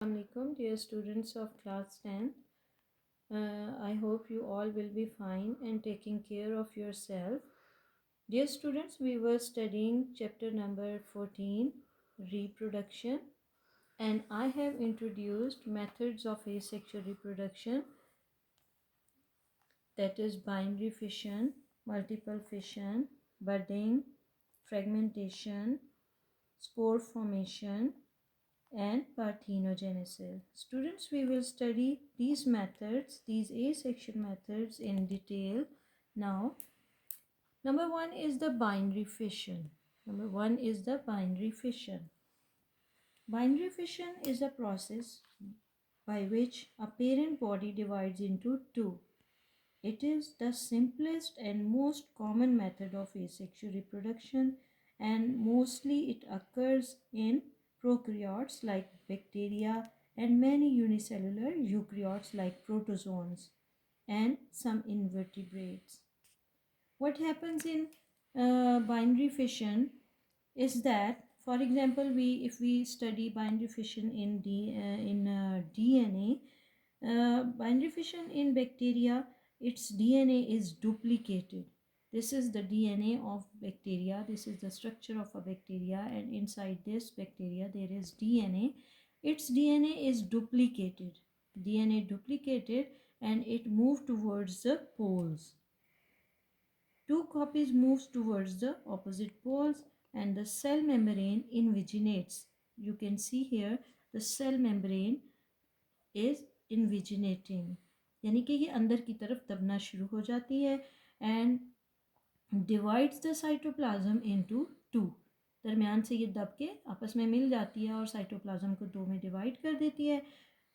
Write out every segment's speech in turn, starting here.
Assalamualaikum, dear students of class 10. I hope you all will be fine and taking care of yourself. Dear students, we were studying chapter number 14, reproduction, and I have introduced methods of asexual reproduction, that is binary fission, multiple fission, budding, fragmentation, spore formation, and parthenogenesis. Students, we will study these methods, these asexual methods in detail. Now, number one is the binary fission. Binary fission is a process by which a parent body divides into two. It is the simplest and most common method of asexual reproduction, and mostly it occurs in prokaryotes like bacteria and many unicellular eukaryotes like protozoans and some invertebrates. What happens in binary fission is that, for example, if we study binary fission in DNA, binary fission in bacteria, its DNA is duplicated. This is the DNA of bacteria. This is the structure of a bacteria, and inside this bacteria there is DNA. Its DNA is duplicated. DNA duplicated, and it moved towards the poles. Two copies moves towards the opposite poles, and the cell membrane invaginates. You can see here the cell membrane is invaginating, यानी कि ये अंदर की तरफ दबना शुरू हो जाती है and divides the cytoplasm into two. दरमियान से ये दब के आपस में मिल जाती है और साइटोप्लाज्म को दो में डिवाइड कर देती है.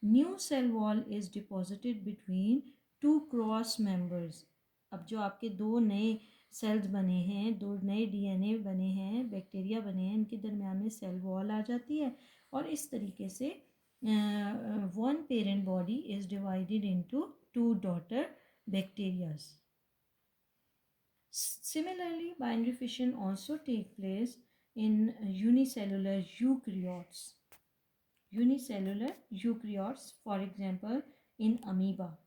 New cell wall is deposited between two cross members. अब जो आपके दो नए सेल्स बने हैं, दो नए डीएनए बने हैं, बैक्टीरिया बने हैं, इनके दरमियान में सेल वॉल आ जाती है और इस तरीके से one parent body is divided into two daughter bacteria. Similarly, binary fission also take place in unicellular eukaryotes. For example, in amoeba.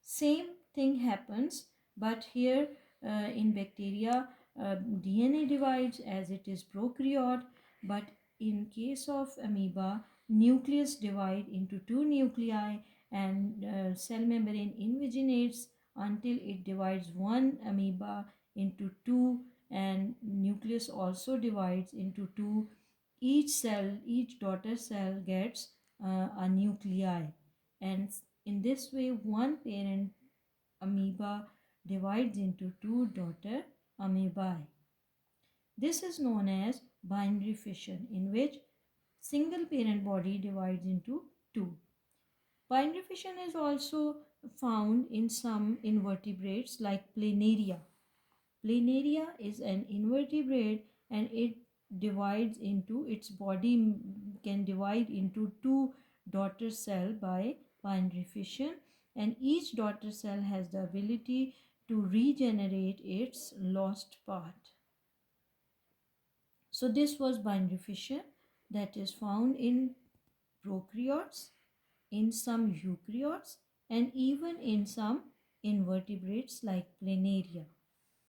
Same thing happens, but here in bacteria, DNA divides as it is prokaryote, but in case of amoeba, nucleus divide into two nuclei, and cell membrane invaginates until it divides one amoeba into two, and nucleus also divides into two. Each daughter cell gets a nuclei, and in this way one parent amoeba divides into two daughter amoebae. This is known as binary fission, in which single parent body divides into two. Binary fission is also found in some invertebrates like Planaria. Planaria is an invertebrate, and it divides into its body can divide into two daughter cell by binary fission, and each daughter cell has the ability to regenerate its lost part. So this was binary fission that is found in prokaryotes, in some eukaryotes, and even in some invertebrates like Planaria.